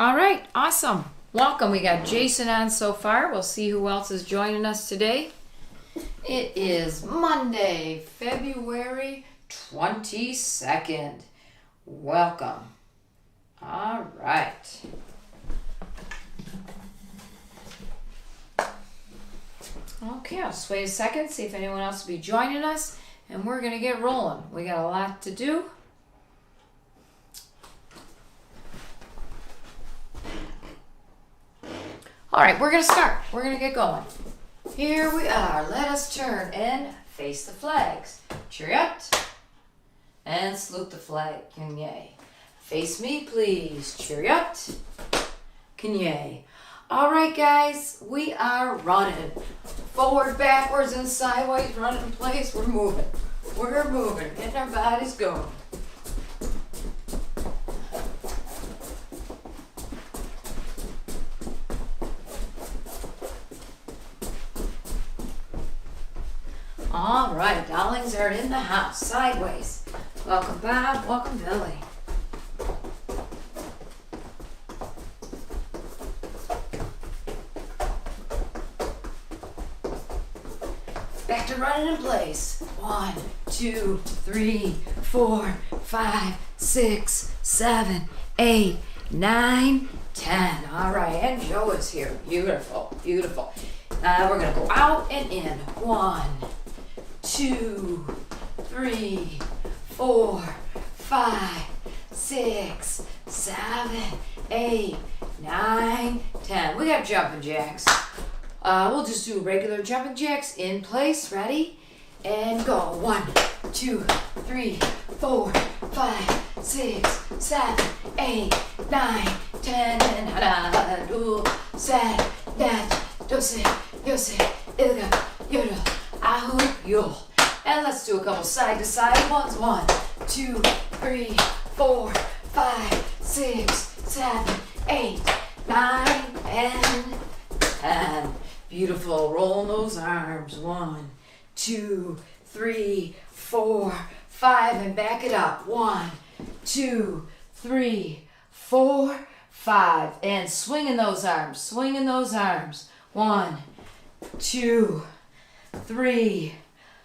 All right, awesome. Welcome. We got Jason on so far. We'll see who else is joining us today. It is Monday, February 22nd. Welcome. All right. Okay, I'll just wait a second, see if anyone else will be joining us, and we're going to get rolling. We got a lot to do. All right, we're going to start. We're going to get going. Here we are. Let us turn and face the flags. Chariot. And salute the flag. Kanye. Face me, please. Chariot. Kanye. All right, guys. We are running. Forward, backwards, and sideways. Running in place. We're moving. We're moving. Getting our bodies going. All right, darlings are in the house. Sideways. Welcome, Bob. Welcome, Billy. Back to running in place. 1, 2, 3, 4, 5, 6, 7, 8, 9, 10. All right, and Joe is here. Beautiful, beautiful. We're going to go out and in. 1, 2, 3, 4, 5, 6, 7, 8, 9, 10. We got jumping jacks. We'll just do regular jumping jacks in place. Ready? And go. 1, 2, 3, 4, 5, 6, 7, 8, 9, 10. And hada, do, set, that, do, sit, yo, sit, ilga, yodel. Ahu, yul. And let's do a couple side to side ones. 1, 2, 3, 4, 5, 6, 7, 8, 9, and 10. Beautiful. Rolling those arms. 1, 2, 3, 4, 5, and back it up. 1, 2, 3, 4, 5, and swinging those arms. Swinging those arms. 1, 2, 3,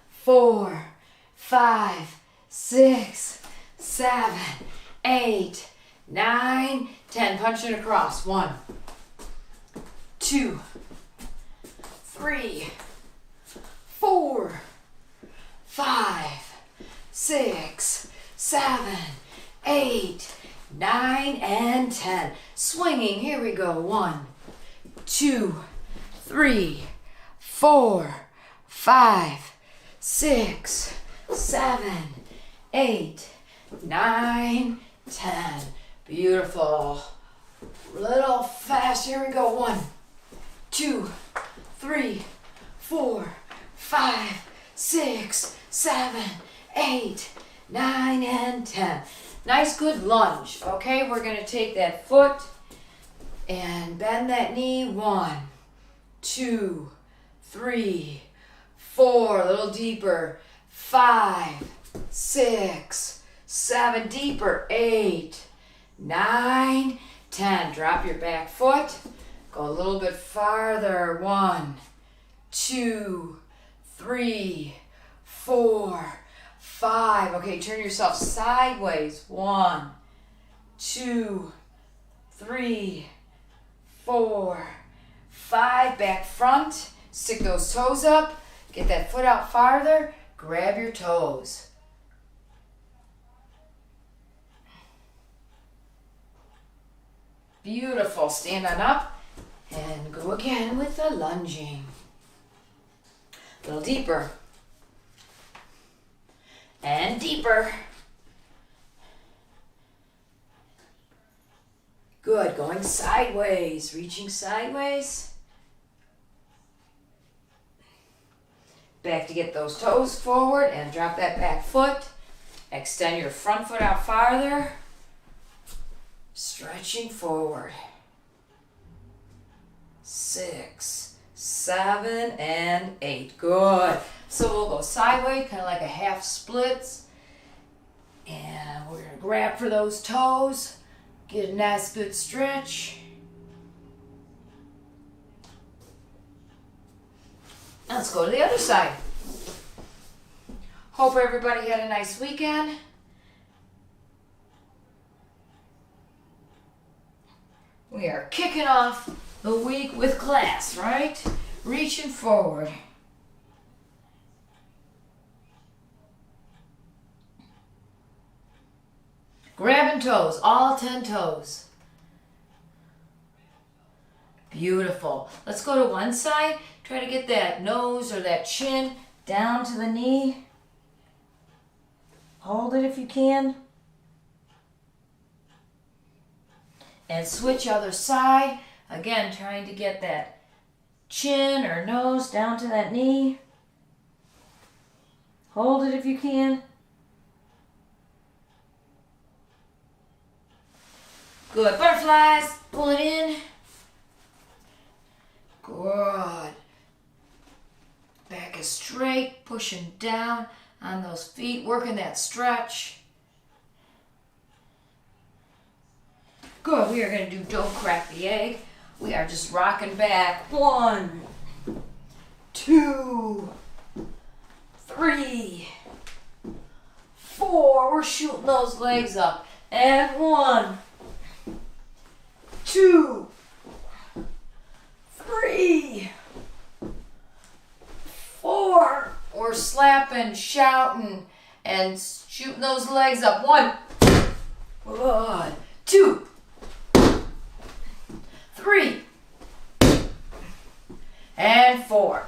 4, 5, 6, 7, 8, 9, 10. Punch it across. 1, 2, 3, 4, 5, 6, 7, 8, 9, and 10. Swinging. Here we go. 1, 2, 3, 4, 5, 6, 7, 8, 9, 10. Beautiful. Little fast. Here we go. 1, 2, 3, 4, 5, 6, 7, 8, 9, and 10. Nice good lunge. Okay, we're going to take that foot and bend that knee. 1, 2, 3, 4, a little deeper. 5, 6, 7, deeper. 8, 9, 10. Drop your back foot. Go a little bit farther. 1, 2, 3, 4, 5. Okay, turn yourself sideways. 1, 2, 3, 4, 5. Back front. Stick those toes up. Get that foot out farther. Grab your toes. Beautiful. Stand on up. And go again with the lunging. A little deeper. And deeper. Good. Going sideways. Reaching sideways. Back to get those toes forward and drop that back foot. Extend your front foot out farther. Stretching forward. 6, 7, and 8. Good. So we'll go sideways, kind of like a half splits. And we're going to grab for those toes. Get a nice good stretch. Let's go to the other side. Hope everybody had a nice weekend. We are kicking off the week with class, right? Reaching forward. Grabbing toes, all 10 toes. Beautiful. Let's go to one side. Try to get that nose or that chin down to the knee. Hold it if you can. And switch other side. Again, trying to get that chin or nose down to that knee. Hold it if you can. Good. Butterflies. Pull it in. Good. Back is straight. Pushing down on those feet. Working that stretch. Good. We are going to do don't crack the egg. We are just rocking back. 1, 2, 3, 4. We're shooting those legs up. And 1, 2, 3, 4. We're slapping, shouting, and shooting those legs up. 1, good. 2, 3, and 4.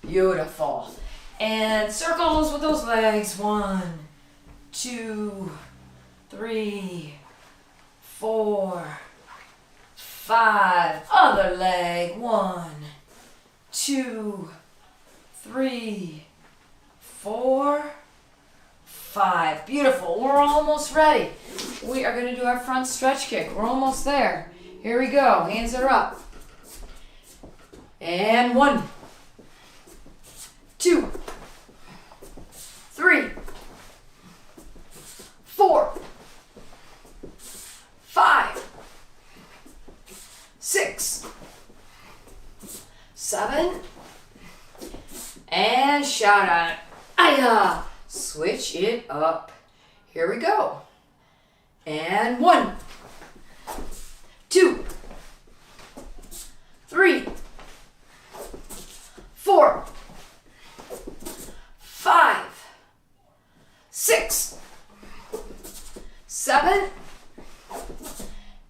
Beautiful. And circles with those legs. 1, 2, 3, 4, 5. Other leg. 1, 2, 3, 4, 5. Beautiful. We're almost ready. We are going to do our front stretch kick. We're almost there. Here we go. Hands are up. And 1, 2, 3, 4, 5, 6, 7, and shout out. Aya! Switch it up. Here we go. And 1, 2, 3, 4, 5, 6, 7,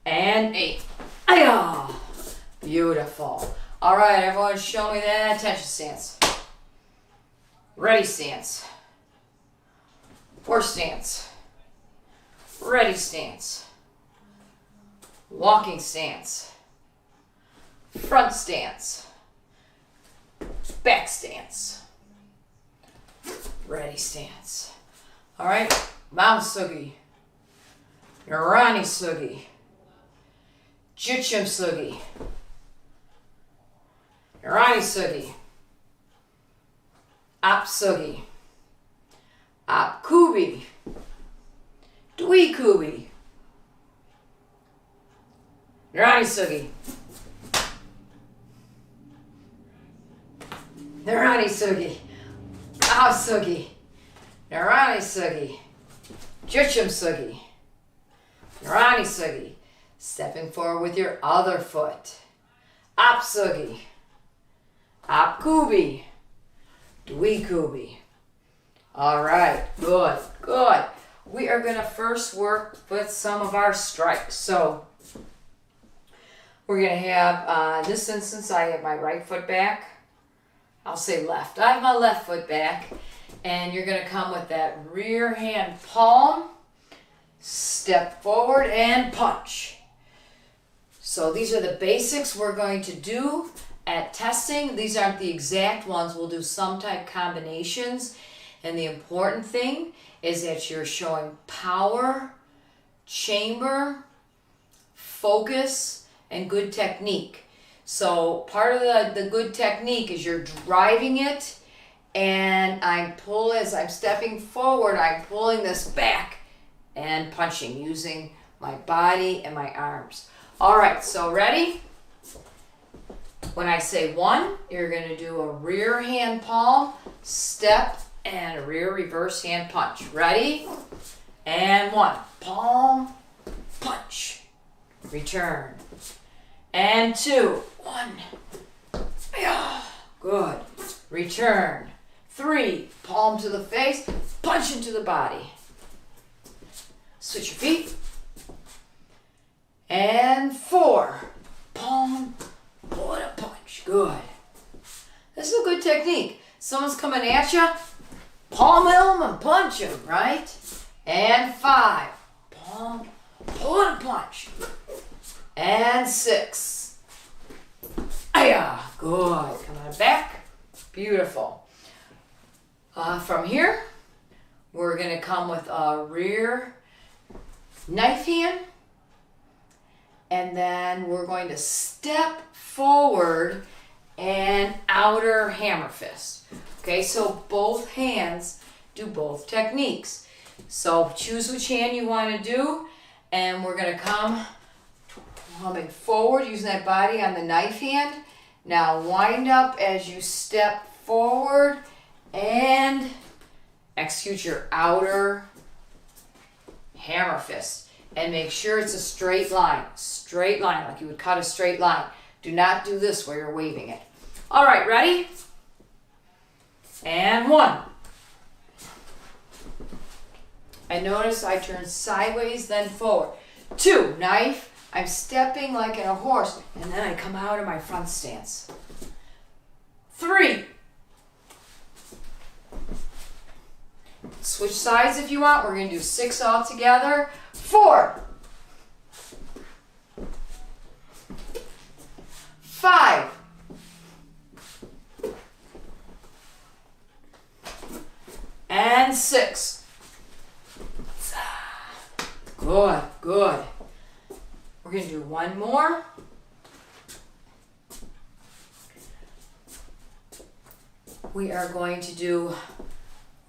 and 8. Aya! Beautiful. All right, everyone, show me that attention stance. Ready stance. Horse stance. Ready stance. Walking stance. Front stance. Back stance. Ready stance. All right, Mount Sugi. Narani Sugi. Jichim Sugi. Narani Sugi. Ap Sugi. Ap Kubi. Dwi Kubi. Narani Sugi. Narani Sugi. Ap Sugi. Narani Sugi. Jichim Sugi. Narani Sugi. Stepping forward with your other foot. Ap Sugi. Ap Kubi. Dwi Kubi. All right, good, good. We are going to first work with some of our strikes. So we're going to have, in this instance, I have my right foot back. I'll say left. I have my left foot back. And you're going to come with that rear hand palm. Step forward and punch. So these are the basics we're going to do at testing. These aren't the exact ones. We'll do some type combinations. And the important thing is that you're showing power, chamber, focus, and good technique. So part of the good technique is you're driving it, and as I'm stepping forward, I'm pulling this back and punching using my body, and my arms. All right, so ready? When I say 1, you're going to do a rear hand palm, step, and a rear reverse hand punch. Ready? And 1. Palm, punch. Return. And 2. 1. Yeah. Good. Return. 3. Palm to the face, punch into the body. Switch your feet. And 4. Palm, pull it a punch. Good. This is a good technique. Someone's coming at you, palm him and punch him, right? And 5. Palm, pull it a punch. And 6. Aya. Good. Come on back. Beautiful. From here, we're going to come with a rear knife hand. And then we're going to step forward and outer hammer fist. Okay, so both hands do both techniques. So choose which hand you want to do. And we're going to coming forward using that body on the knife hand. Now wind up as you step forward and execute your outer hammer fist. And make sure it's a straight line, like you would cut a straight line. Do not do this where you're waving it. All right, ready? And 1. And notice I turn sideways, then forward. 2, knife. I'm stepping like in a horse, and then I come out of my front stance. 3. Switch sides if you want. We're going to do 6 all together. 4. 5. 6. Good, good. We're going to do one more. We are going to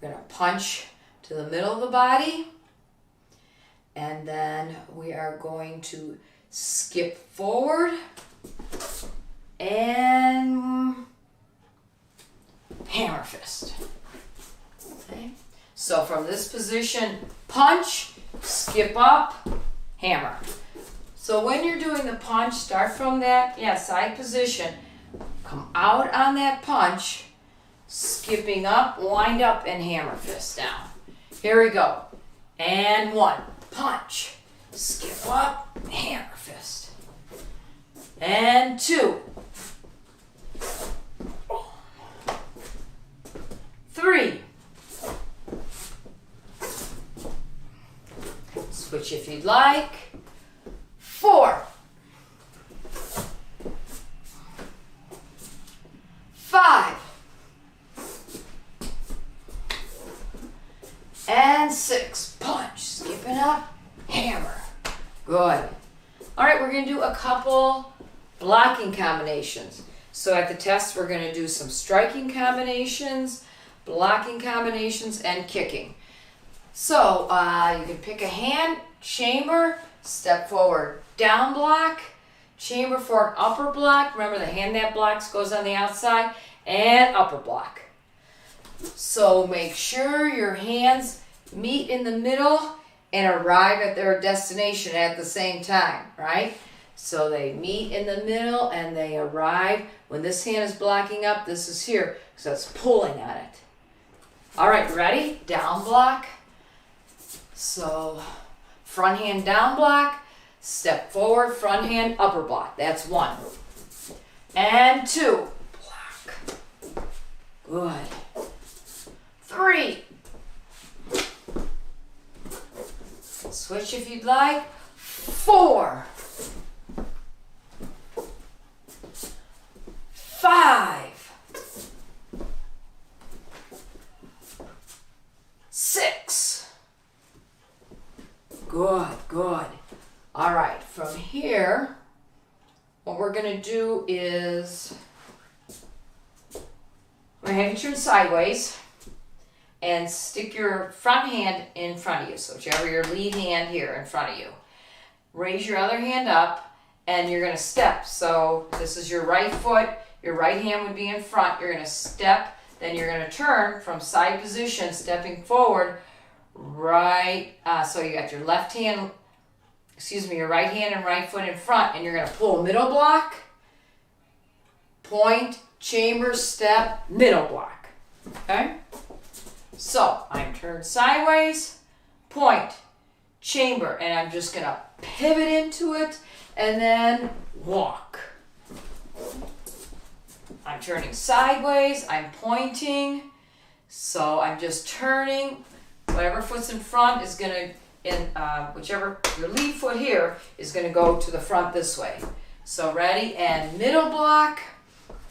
we're going to punch to the middle of the body. And then we are going to skip forward and hammer fist. Okay. So from this position, punch, skip up, hammer. So when you're doing the punch, start from that side position, come out on that punch, skipping up, wind up, and hammer fist down. Here we go. And 1, punch, skip up, hammer fist. And 2. 3. Switch if you'd like. 4. 5. And 6. Punch, skipping up, hammer. Good. All right, we're going to do a couple blocking combinations. So at the test, we're going to do some striking combinations, blocking combinations, and kicking. So you can pick a hand, chamber, step forward, down block, chamber for an upper block. Remember the hand that blocks goes on the outside, and upper block. So make sure your hands meet in the middle and arrive at their destination at the same time, right? So they meet in the middle and they arrive. When this hand is blocking up, this is here, so it's pulling on it. All right, ready? Down block. So front hand down block, step forward, front hand upper block. That's 1. And 2, block. Good. 3. Switch if you'd like. 4. 5. 6. Good, good. All right, from here, what we're going to do is we're going to have you turn sideways and stick your front hand in front of you. So whichever your lead hand here in front of you. raise your other hand up, and you're going to step. So this is your right foot. Your right hand would be in front. You're going to step. Then you're going to turn from side position, stepping forward. Right. So you got your left hand, your right hand and right foot in front. And you're going to pull middle block, point, chamber, step, middle block. Okay? So I'm turned sideways, point, chamber, and I'm just going to pivot into it and then walk. I'm turning sideways, I'm pointing, so I'm just turning. Whatever foot's in front is going to, whichever, your lead foot here is going to go to the front this way. So ready, and middle block,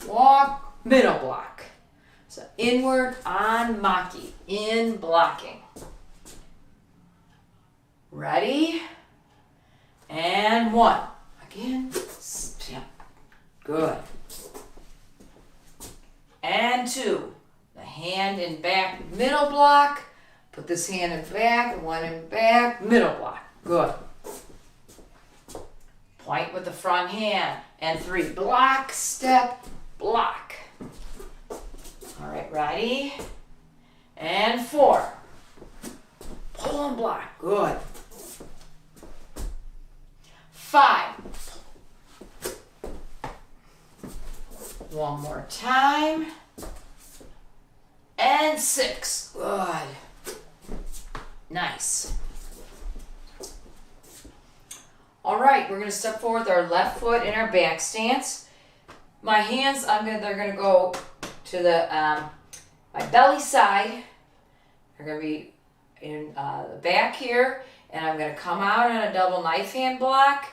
walk, middle block. So inward on maki, in blocking. Ready? And one. Again, step. Good. And two. The hand in back, middle block. Put this hand in back, one in back, middle block. Good. Point with the front hand. And three. Block, step, block. All right, ready? And four. Pull and block. Good. 5. One more time. And 6. Good. Nice. All right, we're going to step forward with our left foot in our back stance. My hands, they're going to go to the my belly side. They're going to be in the back here, and I'm going to come out on a double knife hand block.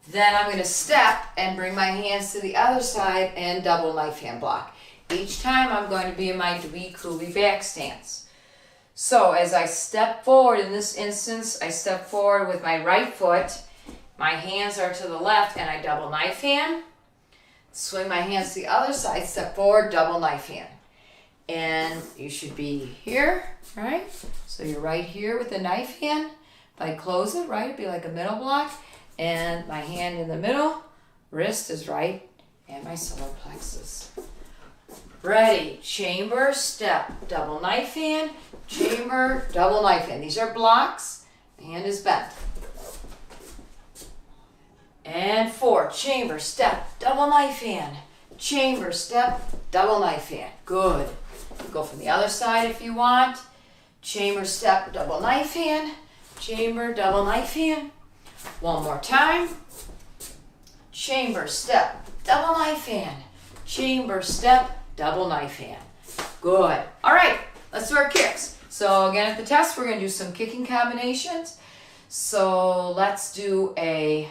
Then I'm going to step and bring my hands to the other side and double knife hand block. Each time I'm going to be in my Dwi Kubi back stance. So as I step forward, in this instance, I step forward with my right foot. My hands are to the left and I double knife hand. Swing my hands to the other side, step forward, double knife hand. And you should be here, right? So you're right here with the knife hand. If I close it, right, it'd be like a middle block. And my hand in the middle, wrist is right, and my solar plexus. Ready, chamber, step, double knife hand, chamber, double knife hand. These are blocks, the hand is bent. And 4, chamber, step, double knife hand, chamber, step, double knife hand. Good. Go from the other side if you want. Chamber, step, double knife hand, chamber, double knife hand. One more time. Chamber, step, double knife hand. Chamber, step, double knife hand. Good. All right, let's do our kicks. So again, at the test, we're going to do some kicking combinations. So let's do a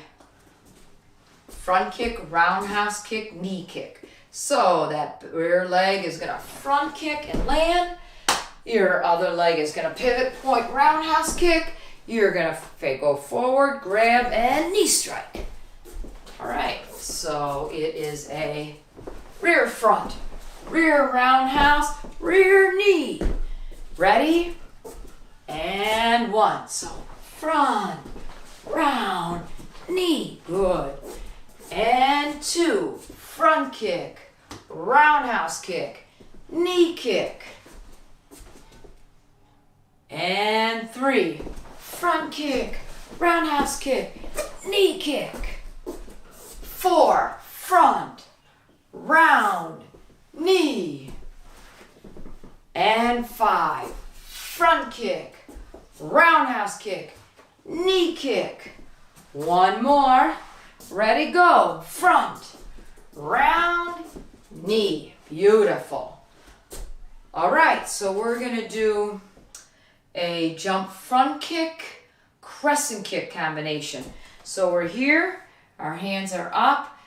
front kick, roundhouse kick, knee kick. So that rear leg is going to front kick and land. Your other leg is going to pivot, point, roundhouse kick. You're going to go forward, grab, and knee strike. All right, so it is a rear front, rear roundhouse, rear knee. Ready? And 1. So front, round, knee. Good. And 2. Front kick, roundhouse kick, knee kick. And 3. Front kick, roundhouse kick, knee kick. 4. Front, round, knee. And 5. Front kick, roundhouse kick, knee kick. One more. Ready, go. Front, round, knee. Beautiful. All right, so we're going to do a jump front kick, crescent kick combination. So we're here, our hands are up,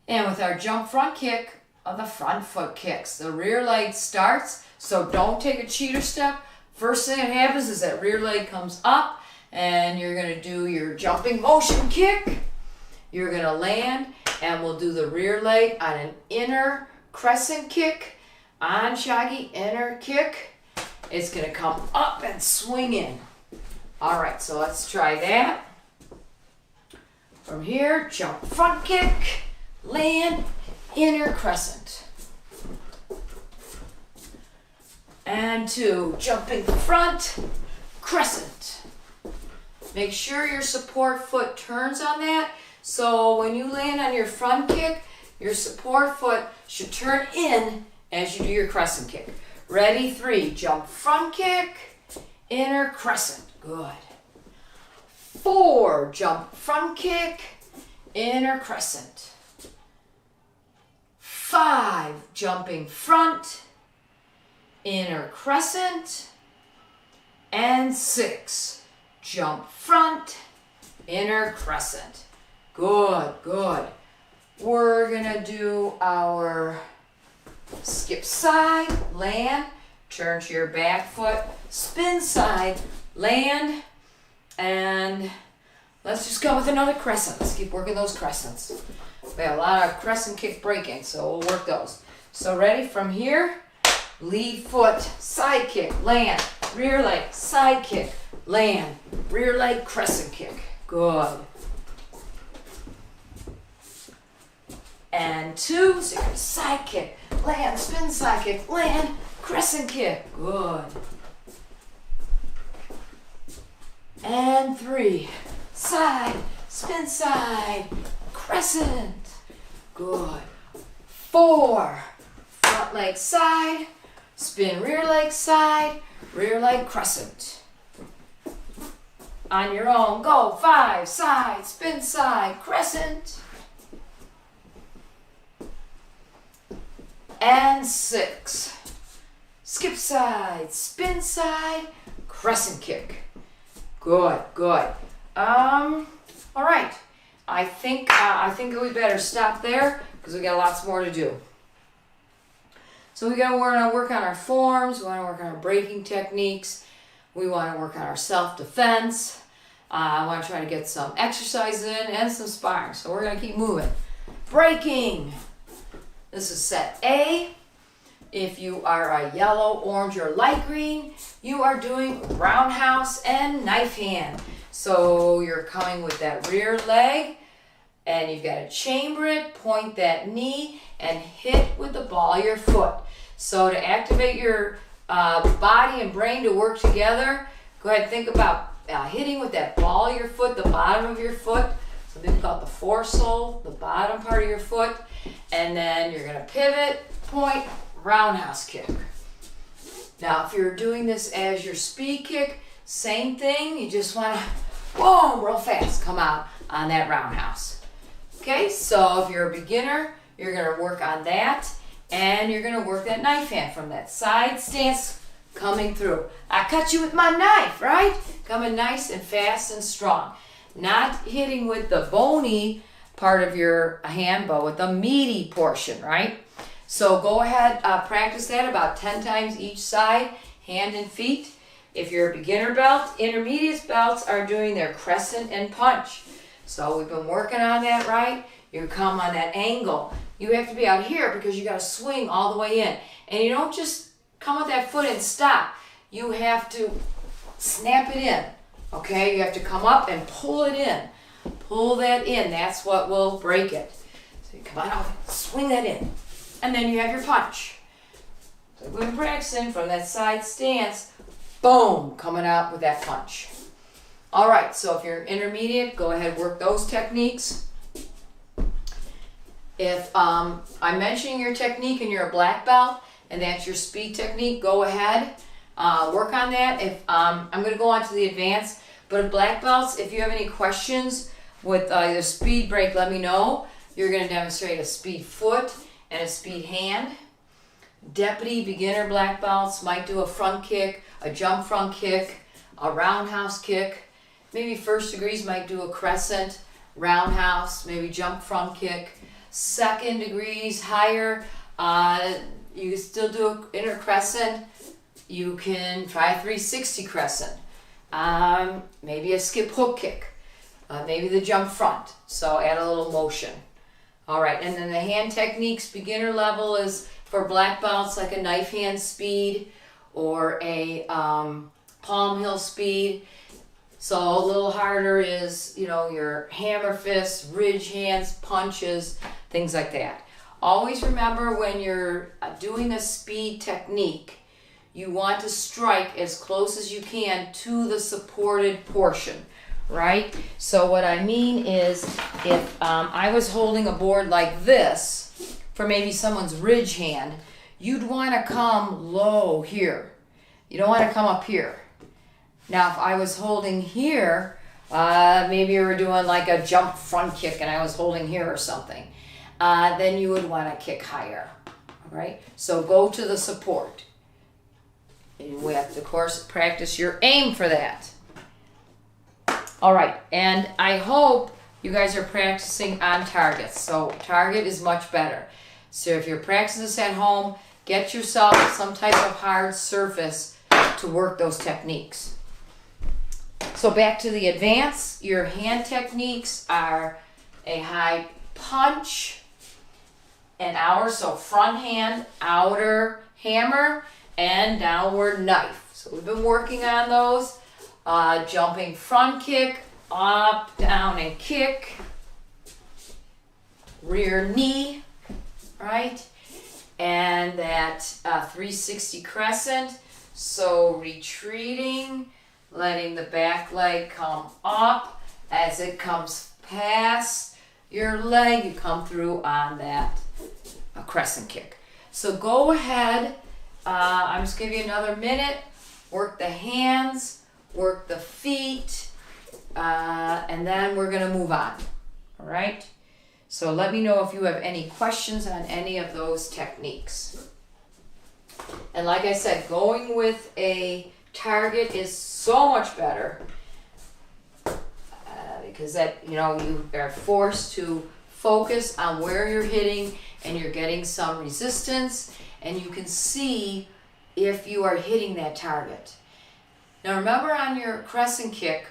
and with our jump front kick, the front foot kicks. The rear leg starts, so don't take a cheater step. First thing that happens is that rear leg comes up, and you're going to do your jumping motion kick. You're going to land, and we'll do the rear leg on an inner crescent kick, on shaggy inner kick. It's going to come up and swing in. All right, so let's try that. From here, jump front kick, land, inner crescent. And 2, jumping front, crescent. Make sure your support foot turns on that. So when you land on your front kick, your support foot should turn in as you do your crescent kick. Ready, 3, jump front kick, inner crescent. Good. 4, jump front kick, inner crescent. 5, jumping front, inner crescent. And 6, jump front, inner crescent. Good, good. We're gonna do our skip side, land, turn to your back foot, spin side, land, and let's just go with another crescent. Let's keep working those crescents. We have a lot of crescent kick breaking, so we'll work those. So ready from here, lead foot, side kick, land, rear leg, side kick, land, rear leg, crescent kick. Good. And 2, so you're gonna side kick, land, spin side kick, land, crescent kick. Good. And 3, side, spin side, crescent. Good. 4, front leg side, spin rear leg crescent. On your own, go. 5, side, spin side, crescent. And 6, skip side, spin side, crescent kick. Good, good. All right. I think we better stop there because we got lots more to do. So we want to work on our forms. We want to work on our breaking techniques. We want to work on our self-defense. I want to try to get some exercise in and some sparring. So we're going to keep moving. Breaking. This is set A. If you are a yellow, orange, or light green, you are doing roundhouse and knife hand. So you're coming with that rear leg, and you've got to chamber it, point that knee, and hit with the ball of your foot. So to activate your body and brain to work together, go ahead and think about hitting with that ball of your foot, the bottom of your foot. Some people call it the foresole, the bottom part of your foot. And then you're going to pivot, point, roundhouse kick. Now, if you're doing this as your speed kick, same thing. You just want to, boom, real fast, come out on that roundhouse. Okay, so if you're a beginner, you're going to work on that. And you're going to work that knife hand from that side stance coming through. I cut you with my knife, right? Coming nice and fast and strong. Not hitting with the bony part of your hand, but with the meaty portion, right? So go ahead, practice that about 10 times each side, hand and feet. If you're a beginner belt, intermediate belts are doing their crescent and punch. So we've been working on that, right? You come on that angle. You have to be out here because you got to swing all the way in. And you don't just come with that foot and stop. You have to snap it in, okay? You have to come up and pull it in. Pull that in. That's what will break it. So you come on over, swing that in. And then you have your punch. So we've been practicing from that side stance. Boom, coming out with that punch. All right, so if you're intermediate, go ahead, work those techniques. If I'm mentioning your technique and you're a black belt and that's your speed technique, go ahead, work on that. If I'm going to go on to the advanced, but black belts, if you have any questions with the speed break, let me know. You're going to demonstrate a speed foot and a speed hand. Deputy beginner black belts might do a front kick, a jump front kick, a roundhouse kick. Maybe first degrees might do a crescent, roundhouse, maybe jump front kick. Second degrees higher, you can still do an inner crescent. You can try a 360 crescent. Maybe a skip hook kick. Maybe the jump front. So add a little motion. All right, and then the hand techniques, beginner level is for black belts like a knife hand speed or a palm heel speed. So a little harder is, you know, your hammer fists, ridge hands, punches, things like that. Always remember when you're doing a speed technique, you want to strike as close as you can to the supported portion, right? So what I mean is if I was holding a board like this for maybe someone's ridge hand, you'd want to come low here. You don't want to come up here. Now if I was holding here, maybe you were doing like a jump front kick and I was holding here or something, then you would want to kick higher, all right? So go to the support. And we have to, of course, practice your aim for that. All right, and I hope you guys are practicing on targets. So target is much better. So if you're practicing this at home, get yourself some type of hard surface to work those techniques. So back to the advance, your hand techniques are a high punch, an outer, so front hand, outer hammer, and downward knife. So we've been working on those. Jumping front kick, up, down, and kick. Rear knee, right? And that 360 crescent. So retreating, letting the back leg come up. As it comes past your leg, you come through on that crescent kick. So go ahead. I'm just giving you another minute. Work the hands, work the feet, and then we're going to move on. All right? So let me know if you have any questions on any of those techniques. And like I said, going with a target is so much better because that, you know, you are forced to focus on where you're hitting and you're getting some resistance and you can see if you are hitting that target. Now remember on your crescent kick,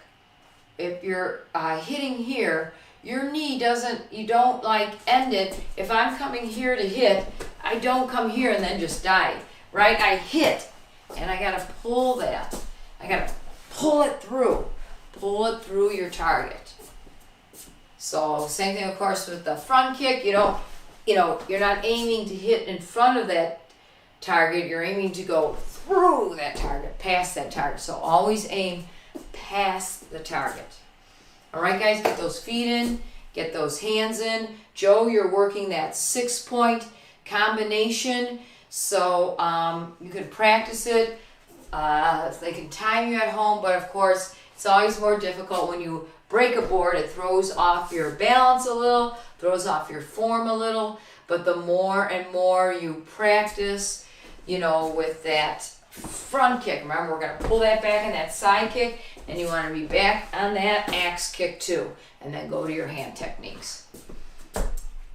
if you're hitting here, your knee doesn't, you don't like end it. If I'm coming here to hit, I don't come here and then just die, right? I hit and I gotta pull that. I gotta pull it through your target. So same thing of course with the front kick, you don't, you're not aiming to hit in front of that target, you're aiming to go through that target, past that target. So always aim past the target. All right, guys, get those feet in, get those hands in. Joe, you're working that 6-point combination. So you can practice it. They can time you at home, but of course, it's always more difficult when you break a board. It throws off your balance a little, throws off your form a little. But the more and more you practice, with that front kick, remember we're going to pull that back in that side kick, and you want to be back on that axe kick too, and then go to your hand techniques.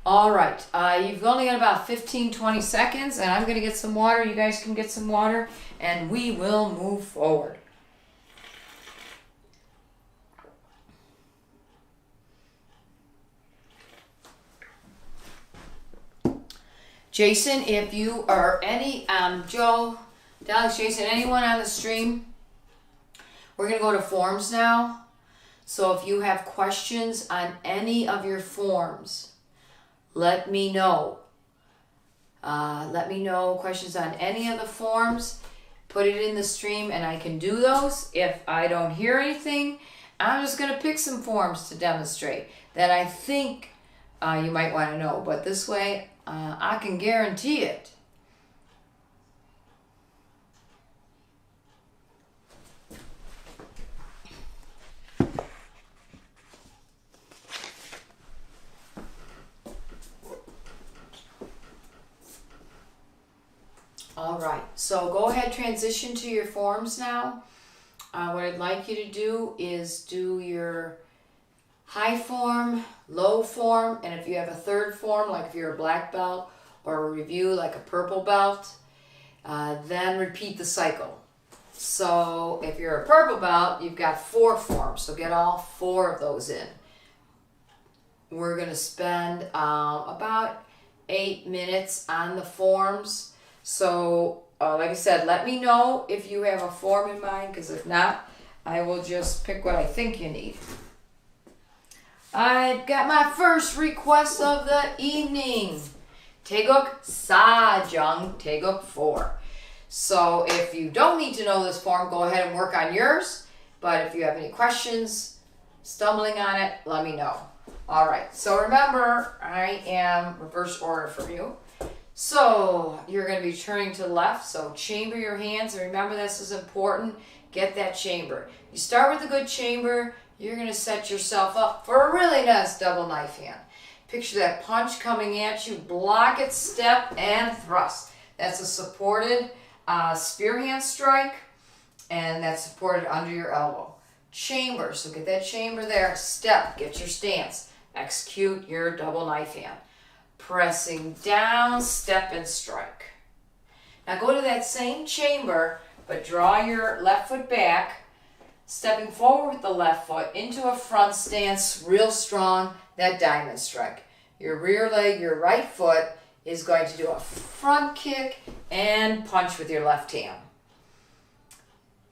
All right, you've only got about 15-20 seconds, and I'm going to get some water. You guys can get some water, and we will move forward. Jason, if you are Joe, Dallas, Jason, anyone on the stream, we're going to go to forms now. So if you have questions on any of your forms, let me know. Let me know questions on any of the forms. Put it in the stream and I can do those. If I don't hear anything, I'm just going to pick some forms to demonstrate that I think you might want to know. But this way, I can guarantee it. All right, so go ahead, transition to your forms now. What I'd like you to do is do your high form, low form, and if you have a third form, like if you're a black belt, or a review like a purple belt, then repeat the cycle. So if you're a purple belt, you've got 4 forms, so get all 4 of those in. We're going to spend about 8 minutes on the forms. So like I said, let me know if you have a form in mind, because if not, I will just pick what I think you need. I've got my first request of the evening. Taeguk Sajung, Taeguk 4. So if you don't need to know this form, go ahead and work on yours. But if you have any questions, stumbling on it, let me know. All right, so remember, I am reverse order for you. So you're going to be turning to the left, so chamber your hands. And remember, this is important. Get that chamber. You start with a good chamber, you're going to set yourself up for a really nice double knife hand. Picture that punch coming at you, block it, step, and thrust. That's a supported spear hand strike, and that's supported under your elbow. Chamber, so get that chamber there, step, get your stance, execute your double knife hand. Pressing down, step, and strike. Now go to that same chamber, but draw your left foot back, stepping forward with the left foot into a front stance, real strong, that diamond strike. Your rear leg, your right foot, is going to do a front kick and punch with your left hand.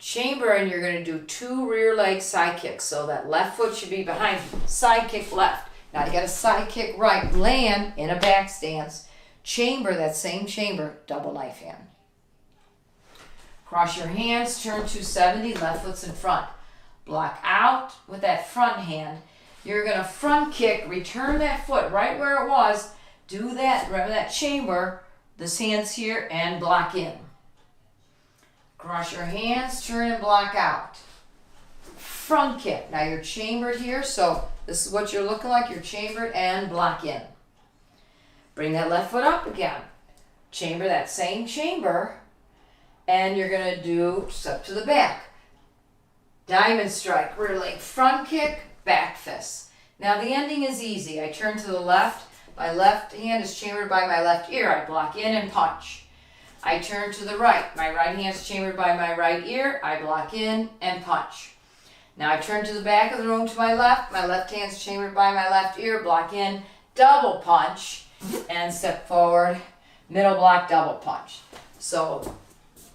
Chamber, and you're going to do 2 rear leg side kicks, so that left foot should be behind you. Side kick left. Now you got a side kick right, land in a back stance. Chamber, that same chamber, double knife hand. Cross your hands, turn 270, left foot's in front. Block out with that front hand. You're going to front kick, return that foot right where it was. Do that, remember that chamber, this hand's here, and block in. Cross your hands, turn and block out. Front kick. Now you're chambered here, so this is what you're looking like. You're chambered and block in. Bring that left foot up again. Chamber that same chamber, and you're going to do step to the back. Diamond strike, rear leg, front kick, back fist. Now the ending is easy. I turn to the left. My left hand is chambered by my left ear. I block in and punch. I turn to the right. My right hand is chambered by my right ear. I block in and punch. Now I turn to the back of the room to my left. My left hand is chambered by my left ear. Block in, double punch, and step forward. Middle block, double punch. So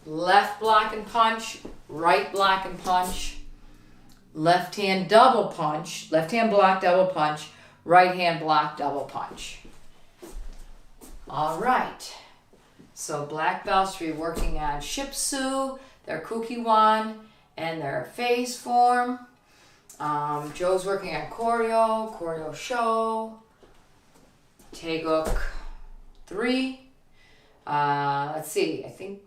left block and punch, right block and punch, left hand double punch, left hand block, double punch, right hand block, double punch. All right. So black belts will be working on Shipsu, their Kwon, and their phase form. Joe's working on choreo show, Taeguk 3. Let's see, I think,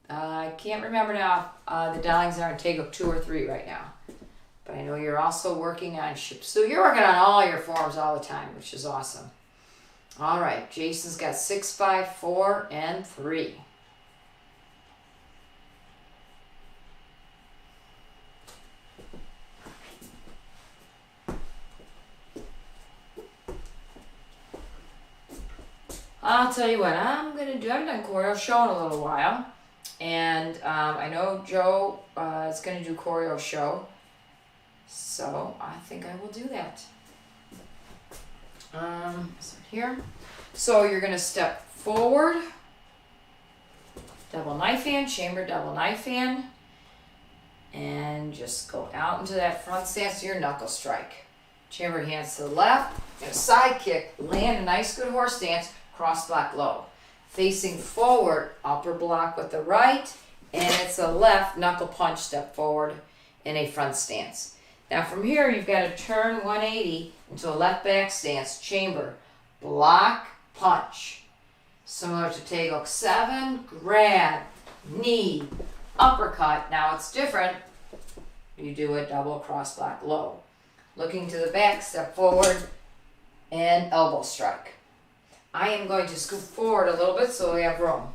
I can't remember now the dialings are on Taeguk 2 or 3 right now. But I know you're also working on Shipsu. You're working on all your forms all the time, which is awesome. All right, Jason's got 6, 5, 4, and 3. I'll tell you what I'm going to do. I haven't done choreo show in a little while. And I know Joe is going to do choreo show. So I think I will do that. So here. So you're going to step forward. Double knife hand, chamber, double knife hand. And just go out into that front stance to your knuckle strike. Chamber hands to the left. And a side kick. Land a nice good horse stance. Cross block low. Facing forward, upper block with the right, and it's a left knuckle punch step forward in a front stance. Now from here, you've got to turn 180 into a left back stance, chamber, block, punch. Similar to Taeguk 7, grab, knee, uppercut. Now it's different. You do a double cross block low. Looking to the back, step forward, and elbow strike. I am going to scoop forward a little bit so we have room.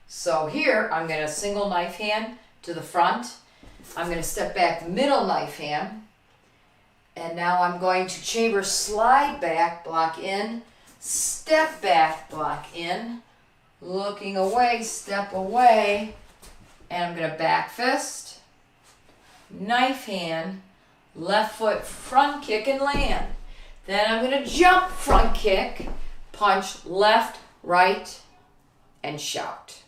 So here, I'm going to single knife hand to the front. I'm going to step back middle knife hand. And now I'm going to chamber slide back, block in, step back, block in, looking away, step away, and I'm going to back fist, knife hand, left foot front kick and land. Then I'm going to jump front kick, punch left, right, and shout.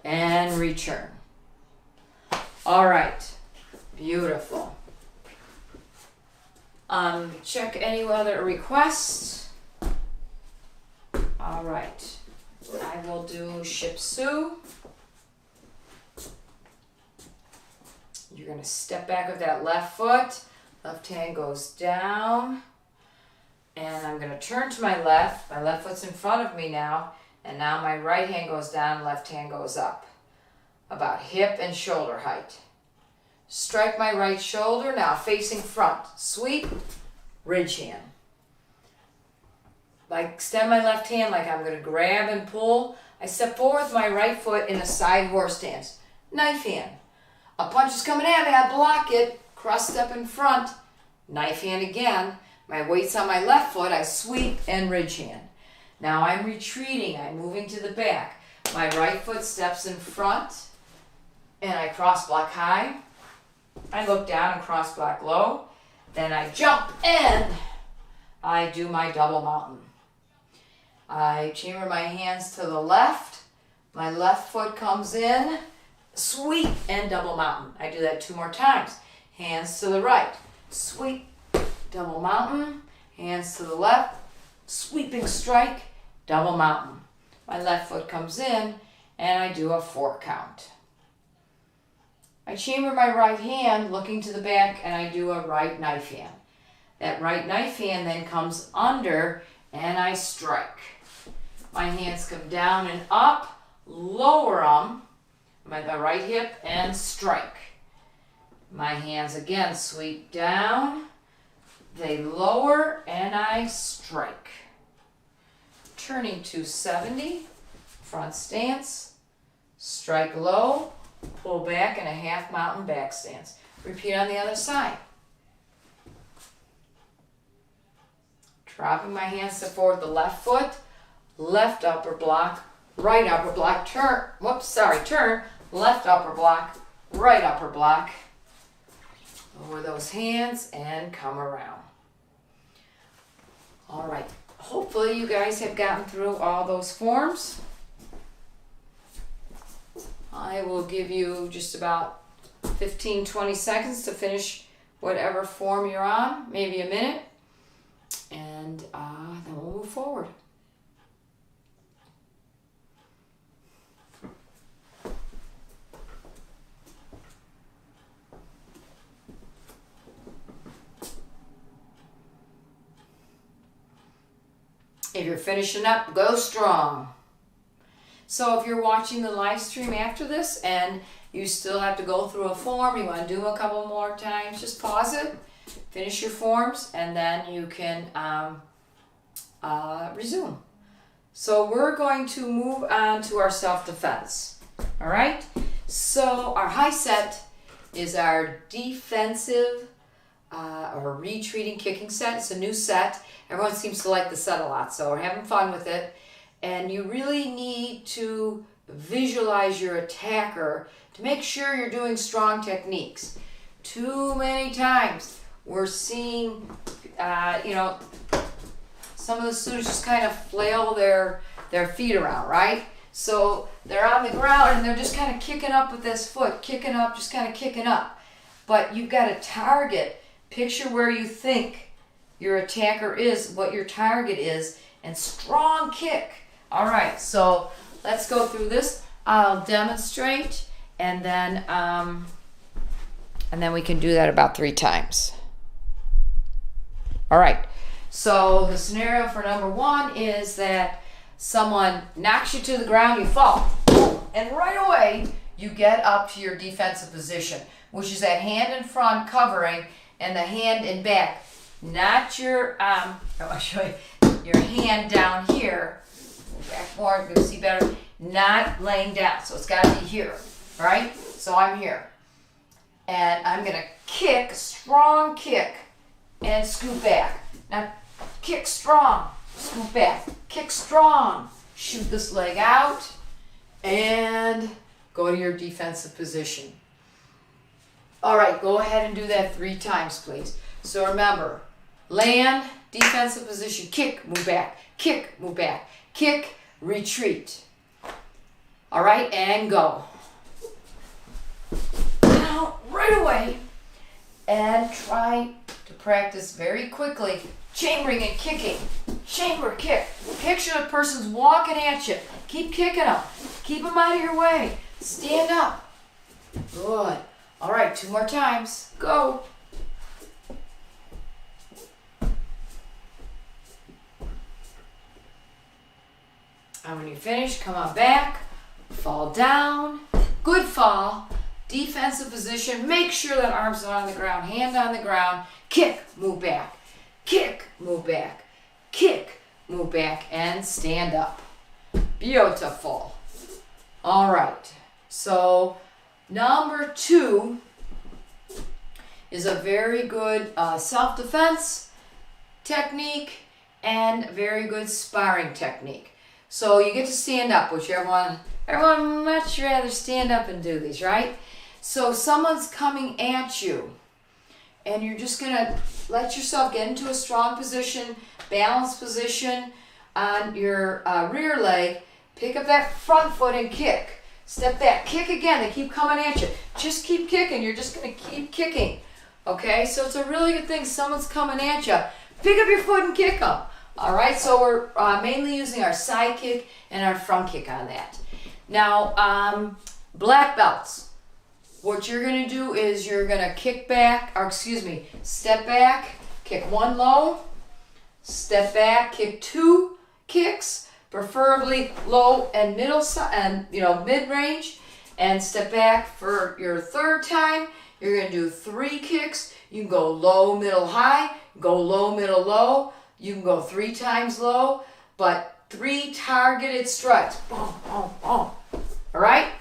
And return. All right. Beautiful. Check any other requests. All right. I will do Shipsu. You're going to step back with that left foot. Left hand goes down. And I'm going to turn to my left. My left foot's in front of me now. And now my right hand goes down, left hand goes up. About hip and shoulder height. Strike my right shoulder, now facing front. Sweep, ridge hand. I extend my left hand like I'm going to grab and pull. I step forward with my right foot in a side horse stance. Knife hand. A punch is coming at me, I block it. Cross step in front. Knife hand again. My weight's on my left foot, I sweep and ridge hand. Now I'm retreating, I'm moving to the back. My right foot steps in front and I cross block high. I look down and cross block low. Then I jump and I do my double mountain. I chamber my hands to the left. My left foot comes in, sweep and double mountain. I do that 2 more times. Hands to the right, sweep, double mountain. Hands to the left, sweeping strike, double mountain. My left foot comes in and I do a 4 count. I chamber my right hand looking to the back and I do a right knife hand. That right knife hand then comes under and I strike. My hands come down and up, lower them, my right hip and strike. My hands again sweep down, they lower and I strike. Turning to 70, front stance, strike low, pull back in a half mountain back stance. Repeat on the other side. Dropping my hands to forward the left foot, left upper block, right upper block, turn, turn, left upper block, right upper block. Lower those hands and come around. All right, hopefully you guys have gotten through all those forms. I will give you just about 15-20 seconds to finish whatever form you're on, maybe a minute, and then we'll move forward. If you're finishing up, go strong. So if you're watching the live stream after this and you still have to go through a form, you want to do a couple more times, just pause it, finish your forms, and then you can resume. So we're going to move on to our self-defense. All right? So our high set is our defensive or retreating kicking set. It's a new set. Everyone seems to like the set a lot, so we're having fun with it. And you really need to visualize your attacker to make sure you're doing strong techniques. Too many times we're seeing, some of the students just kind of flail their feet around, right? So they're on the ground and they're just kind of kicking up with this foot, kicking up, just kind of kicking up. But you've got to target, picture where you think your attacker is, what your target is, and strong kick. All right, so let's go through this. I'll demonstrate, and then we can do that about 3 times. All right, so the scenario for number 1 is that someone knocks you to the ground, you fall, and right away you get up to your defensive position, which is that hand in front covering and the hand in back. Not your, I'll show you, your hand down here, back more, you can see better, not laying down. So it's got to be here, right? So I'm here. And I'm going to kick, strong kick, and scoot back. Now, kick strong, scoot back, kick strong, shoot this leg out, and go to your defensive position. All right, go ahead and do that 3 times, please. So remember, land, defensive position, kick, move back, kick, retreat. All right, and go. Now right away and try to practice very quickly chambering and kicking. Chamber, kick. Picture the person's walking at you. Keep kicking them. Keep them out of your way. Stand up. Good. All right, 2 more times. Go. And when you finish, come on back. Fall down. Good fall. Defensive position. Make sure that arm's not on the ground. Hand on the ground. Kick. Move back. Kick. Move back. Kick. Move back. And stand up. Beautiful. All right. So number 2 is a very good self-defense technique and very good sparring technique. So you get to stand up, which everyone much rather stand up and do these, right? So someone's coming at you and you're just gonna let yourself get into a strong position, balanced position on your rear leg. Pick up that front foot and kick. Step back, kick again. They keep coming at you. Just keep kicking. You're just gonna keep kicking. Okay, so it's a really good thing. Someone's coming at you. Pick up your foot and kick them. All right, so we're mainly using our side kick and our front kick on that. Now, black belts. What you're gonna do is you're gonna kick back, or excuse me, step back, kick 1 low, step back, kick 2 kicks, preferably low and middle and mid-range, and step back for your 3rd time. You're gonna do 3 kicks. You can go low, middle, high, go low, middle, low. You can go 3 times low, but 3 targeted strikes. Boom, boom, boom. All right?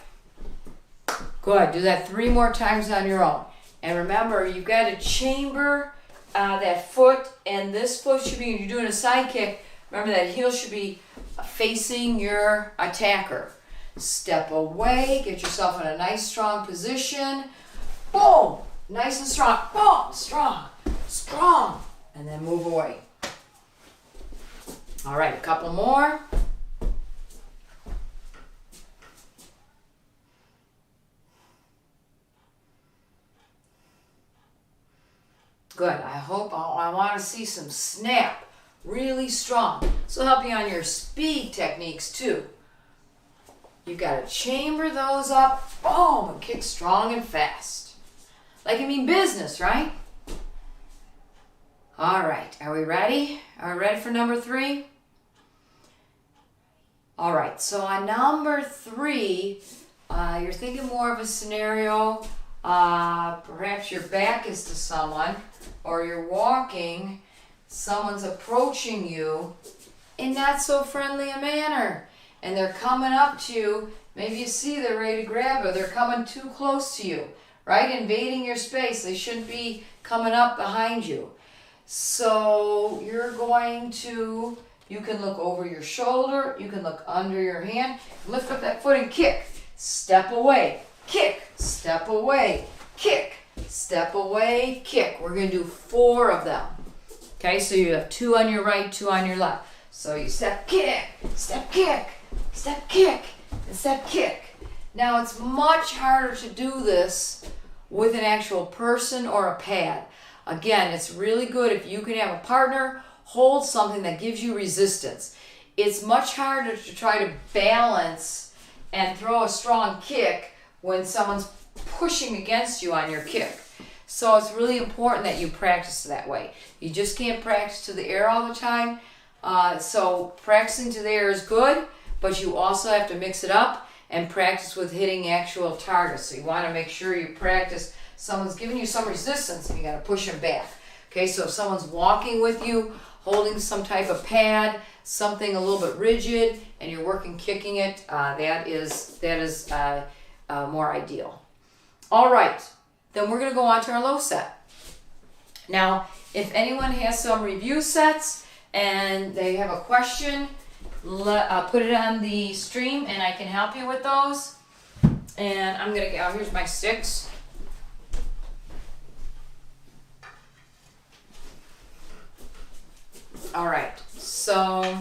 Good. Do that 3 more times on your own. And remember, you've got to chamber that foot, and this foot should be, you're doing a side kick, remember that heel should be facing your attacker. Step away, get yourself in a nice strong position. Boom! Nice and strong. Boom! Strong. Strong. And then move away. All right, a couple more. Good. I want to see some snap. Really strong. This will help you on your speed techniques too. You got to chamber those up. Boom! And kick strong and fast. Like you mean business, right? All right. Are we ready? Are we ready for number 3? All right, so on number 3, you're thinking more of a scenario, perhaps your back is to someone, or you're walking, someone's approaching you in not so friendly a manner, and they're coming up to you, maybe you see they're ready to grab you, they're coming too close to you, right? Invading your space, they shouldn't be coming up behind you. So you're going to... You can look over your shoulder. You can look under your hand. Lift up that foot and kick. Step away. Kick. Step away. Kick. Step away. Kick. We're going to do 4 of them. Okay, so you have 2 on your right, 2 on your left. So you step, kick, step, kick, step, kick, and step, kick. Now it's much harder to do this with an actual person or a pad. Again, it's really good if you can have a partner hold something that gives you resistance. It's much harder to try to balance and throw a strong kick when someone's pushing against you on your kick. So it's really important that you practice that way. You just can't practice to the air all the time. So practicing to the air is good, but you also have to mix it up and practice with hitting actual targets. So you want to make sure you practice. Someone's giving you some resistance and you got to push them back. Okay, so if someone's walking with you, holding some type of pad, something a little bit rigid, and you're working kicking it, that is more ideal. All right, then we're going to go on to our low set. Now, if anyone has some review sets and they have a question, put it on the stream and I can help you with those. And I'm going to here's my sticks. All right, so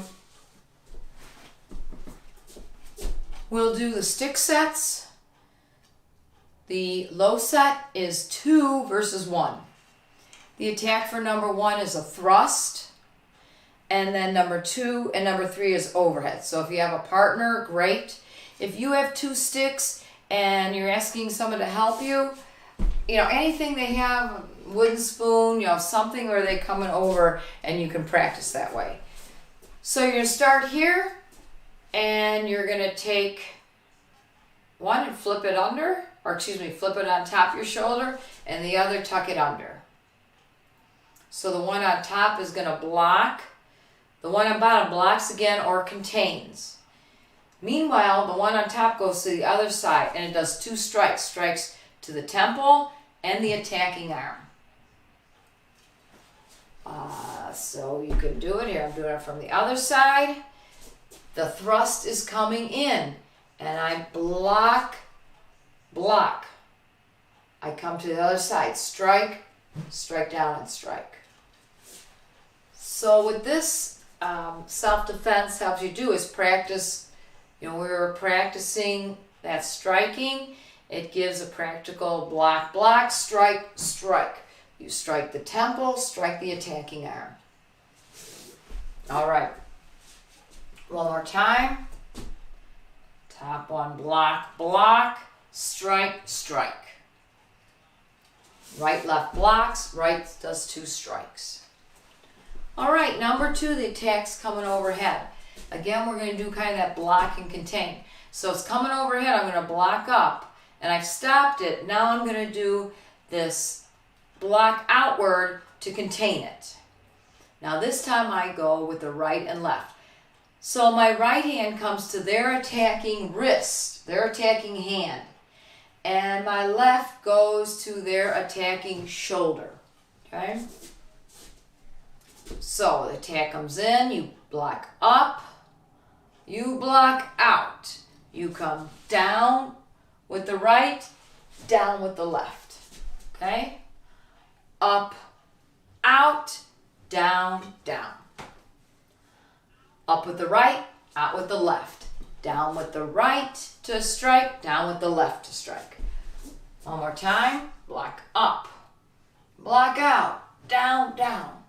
we'll do the stick sets The low set is 2 versus 1. The attack for number 1 is a thrust, and then number 2 and number 3 is overhead. So if you have a partner, great. If you have 2 sticks and you're asking someone to help you, anything they have, wooden spoon, something where they're coming over and you can practice that way. So you're going to start here, and you're going to take one and flip it under, flip it on top of your shoulder, and the other tuck it under. So the one on top is going to block. The one on bottom blocks again or contains. Meanwhile, the one on top goes to the other side, and it does 2 strikes. Strikes to the temple and the attacking arm. So you can do it here. I'm doing it from the other side. The thrust is coming in, and I block. I come to the other side, strike down and strike. So what this self-defense helps you do is practice, we were practicing that striking. It gives a practical block, strike. You strike the temple, strike the attacking arm. All right. One more time. Top one, block, strike. Right, left blocks, right does 2 strikes. All right, number 2, the attack's coming overhead. Again, we're going to do kind of that block and contain. So it's coming overhead, I'm going to block up, and I've stopped it. Now I'm going to do this block outward to contain it. Now this time I go with the right and left. So my right hand comes to their attacking wrist, their attacking hand, and my left goes to their attacking shoulder, okay? So the attack comes in, you block up, you block out. You come down with the right, down with the left, okay? Up, out, down. Up with the right, out with the left. Down with the right to strike, down with the left to strike. One more time. Block up, block out, down.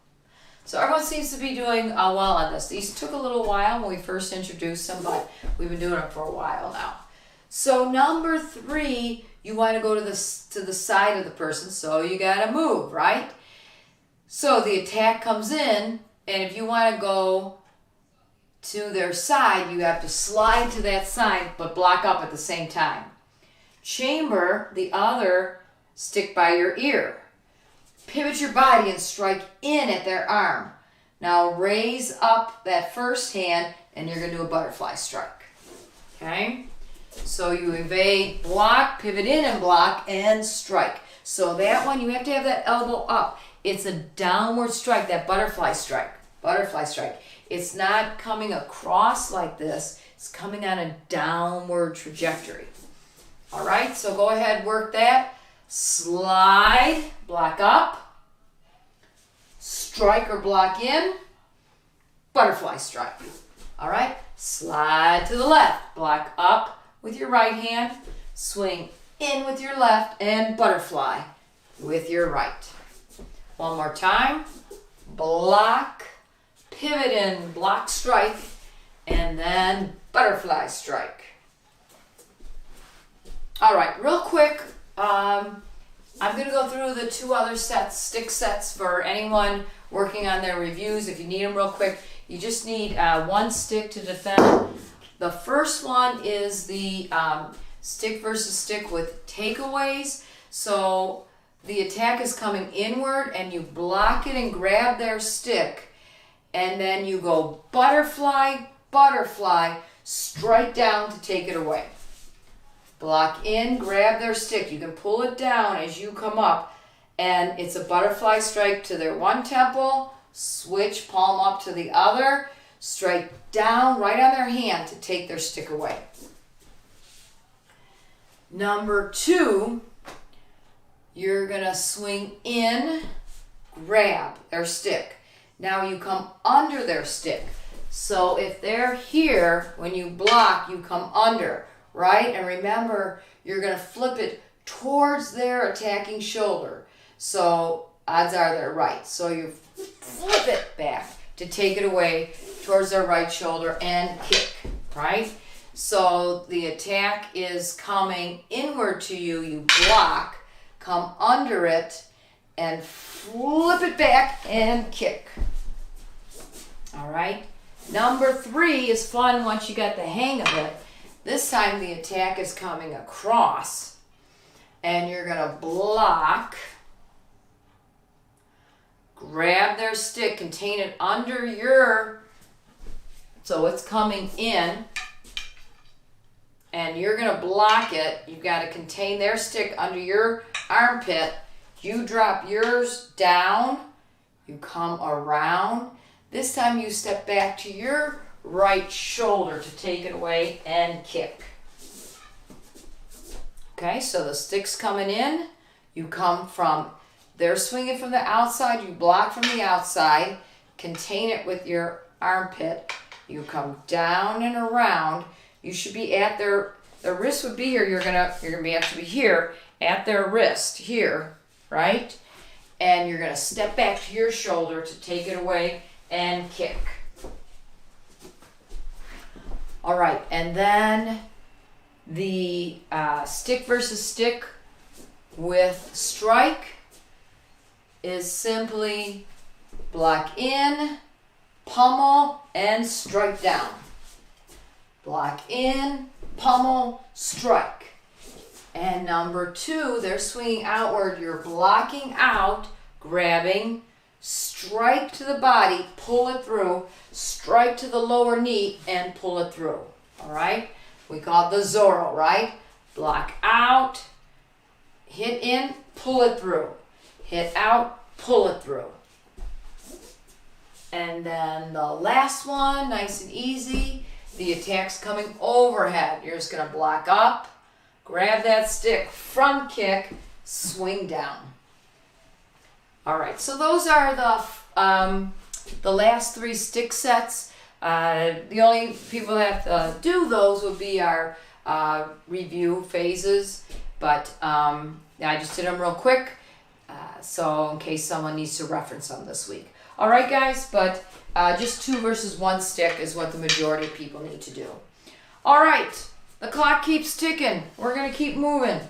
So everyone seems to be doing well on this. These took a little while when we first introduced them, but we've been doing them for a while now. So number 3, you want to go to the side of the person, so you got to move, right? So the attack comes in, and if you want to go to their side, you have to slide to that side, but block up at the same time. Chamber the other stick by your ear. Pivot your body and strike in at their arm. Now raise up that first hand, and you're going to do a butterfly strike. Okay? So you evade, block, pivot in and block, and strike. So that one, you have to have that elbow up. It's a downward strike, that butterfly strike. It's not coming across like this. It's coming on a downward trajectory. All right, so go ahead, work that. Slide, block up, strike or block in, butterfly strike. All right, slide to the left, block up with your right hand, swing in with your left, and butterfly with your right. One more time, block, pivot in, block, strike, and then butterfly strike. All right, real quick, I'm going to go through the 2 other sets, stick sets for anyone working on their reviews. If you need them real quick, you just need 1 stick to defend. The first one is the stick versus stick with takeaways. So the attack is coming inward, and you block it and grab their stick, and then you go butterfly, strike down to take it away. Block in, grab their stick. You can pull it down as you come up, and it's a butterfly strike to their one temple, switch palm up to the other, strike down right on their hand to take their stick away. Number 2, you're going to swing in, grab their stick. Now you come under their stick. So if they're here, when you block, you come under, right? And remember, you're going to flip it towards their attacking shoulder. So odds are they're right. So you flip it back to take it away towards their right shoulder and kick, right? So the attack is coming inward to you. You block, come under it, and flip it back and kick. All right? Number 3 is fun once you got the hang of it. This time the attack is coming across, and you're going to block, grab their stick, contain it under your, so it's coming in, and you're going to block it. You've got to contain their stick under your armpit. You drop yours down, you come around. This time you step back to your right shoulder to take it away and kick. Okay, so the stick's coming in. You come from, they're swinging from the outside. You block from the outside. Contain it with your armpit. You come down and around. You should be at their wrist would be here. You're gonna be actually here at their wrist here, right? And you're gonna step back to your shoulder to take it away and kick. All right, and then the stick versus stick with strike is simply block in, pummel, and strike down. Block in, pummel, strike. And number 2, they're swinging outward. You're blocking out, grabbing, strike to the body, pull it through, strike to the lower knee, and pull it through. All right? We call it the Zorro, right? Block out, hit in, pull it through. Hit out, pull it through. And then the last one, nice and easy. The attack's coming overhead. You're just going to block up, grab that stick, front kick, swing down. All right, so those are the last 3 stick sets. The only people that have to do those would be our review phases, but I just did them real quick, so in case someone needs to reference them this week. All right, guys, but just 2 versus 1 stick is what the majority of people need to do. All right, the clock keeps ticking. We're going to keep moving.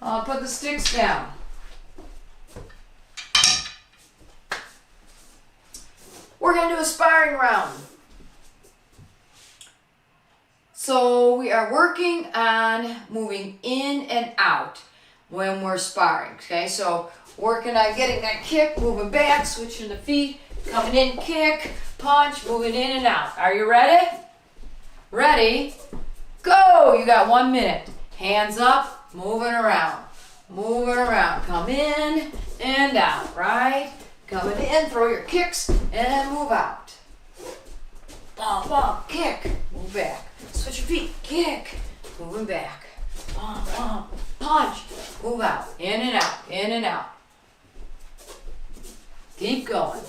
I'll put the sticks down. We're going to do a sparring round. So we are working on moving in and out when we're sparring, okay? So working on getting that kick, moving back, switching the feet, coming in, kick, punch, moving in and out. Are you ready? Ready? Go! You got 1 minute. Hands up, moving around. Moving around. Come in and out, right? Coming in, throw your kicks, and move out. Bum, bum, kick, move back. Switch your feet, kick, moving back. Bum, bum, punch, move out. In and out, in and out. Keep going.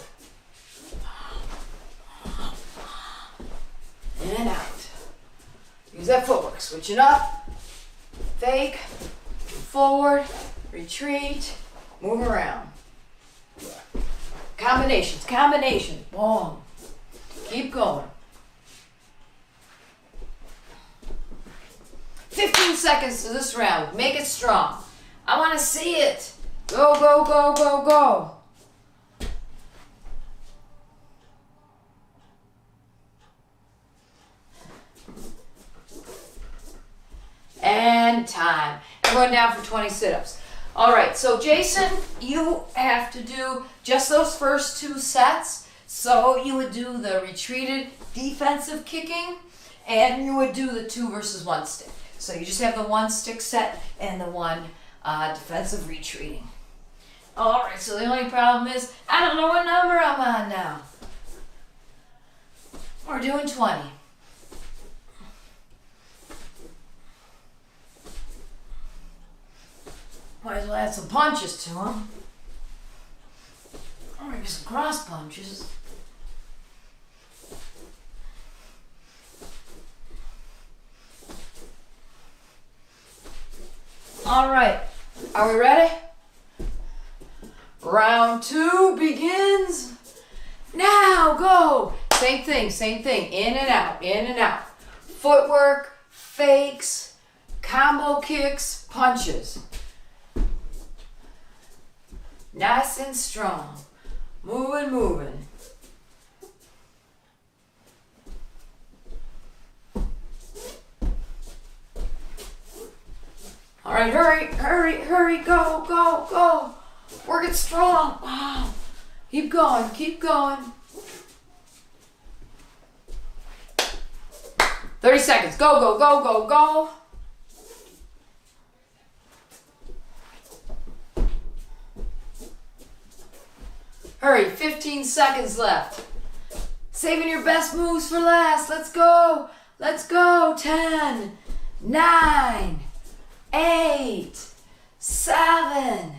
In and out. Use that footwork. Switch it up. Fake. Forward. Retreat. Move around. Combinations. Combinations. Boom. Keep going. 15 seconds to this round. Make it strong. I want to see it. Go, go, go, go, go. And time. Everyone down for 20 sit-ups. All right, so Jason, you have to do just those first 2 sets. So you would do the retreated defensive kicking, and you would do the 2 versus 1 stick. So you just have the 1 stick set and the 1 defensive retreating. All right, so the only problem is I don't know what number I'm on now. We're doing 20. Might as well add some punches to them. Or maybe some cross punches. All right, Are we ready? Round 2 begins now. Go. Same thing. In and out. Footwork, fakes, combo kicks, punches. Nice and strong. Moving. All right, hurry, go. Work it strong. Wow. Keep going. 30 seconds. Go. Hurry, 15 seconds left. Saving your best moves for last. Let's go. 10, 9, 8, 7,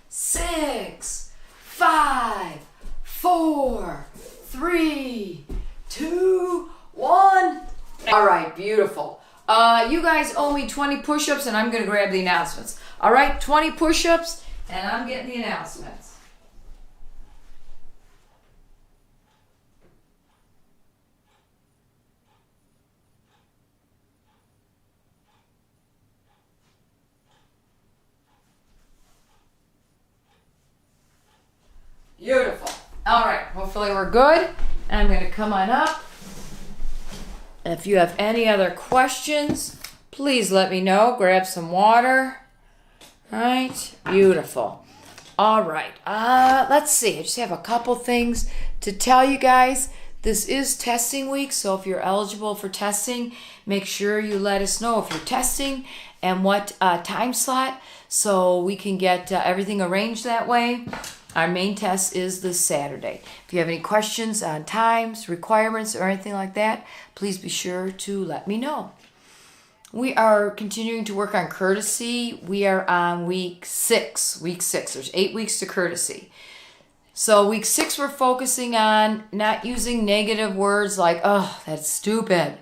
6, 5, 4, 3, 2, 1. All right, beautiful. You guys owe me 20 push-ups and I'm gonna grab the announcements. All right, 20 push-ups and I'm getting the announcements. Beautiful. All right, hopefully we're good. I'm going to come on up. If you have any other questions, please let me know. Grab some water. All right, beautiful. All right, let's see. I just have a couple things to tell you guys. This is testing week, so if you're eligible for testing, make sure you let us know if you're testing and what time slot so we can get everything arranged that way. Our main test is this Saturday. If you have any questions on times, requirements, or anything like that, please be sure to let me know. We are continuing to work on courtesy. We are on week 6. There's 8 weeks to courtesy. So week 6, we're focusing on not using negative words like, oh, that's stupid.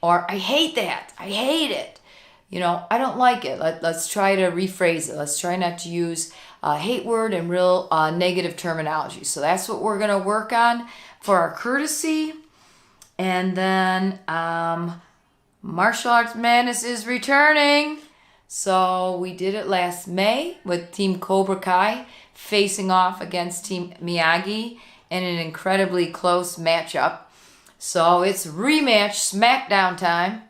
Or I hate that. I hate it. I don't like it. Let's try to rephrase it. Let's try not to use hate word and real negative terminology. So that's what we're going to work on for our courtesy. And then Martial Arts Madness is returning. So we did it last May with Team Cobra Kai facing off against Team Miyagi in an incredibly close matchup. So it's rematch SmackDown time.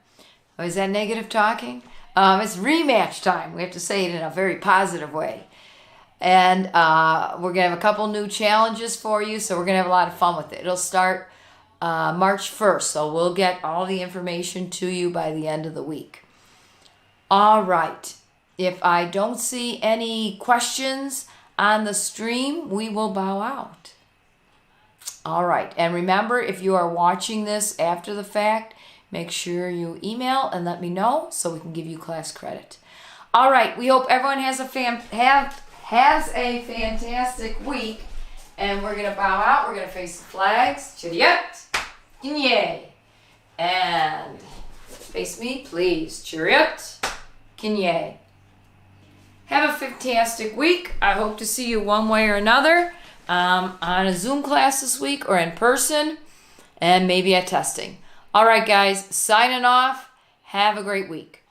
Oh, is that negative talking? It's rematch time. We have to say it in a very positive way. And we're going to have a couple new challenges for you, so we're going to have a lot of fun with it. It'll start March 1st, so we'll get all the information to you by the end of the week. All right. If I don't see any questions on the stream, we will bow out. All right. And remember, if you are watching this after the fact, make sure you email and let me know so we can give you class credit. All right. We hope everyone has a fantastic week. And we're going to bow out. We're going to face the flags. Chariot. Kinye. And face me, please. Chariot. Kinye. Have a fantastic week. I hope to see you one way or another on a Zoom class this week or in person and maybe at testing. All right, guys, signing off. Have a great week.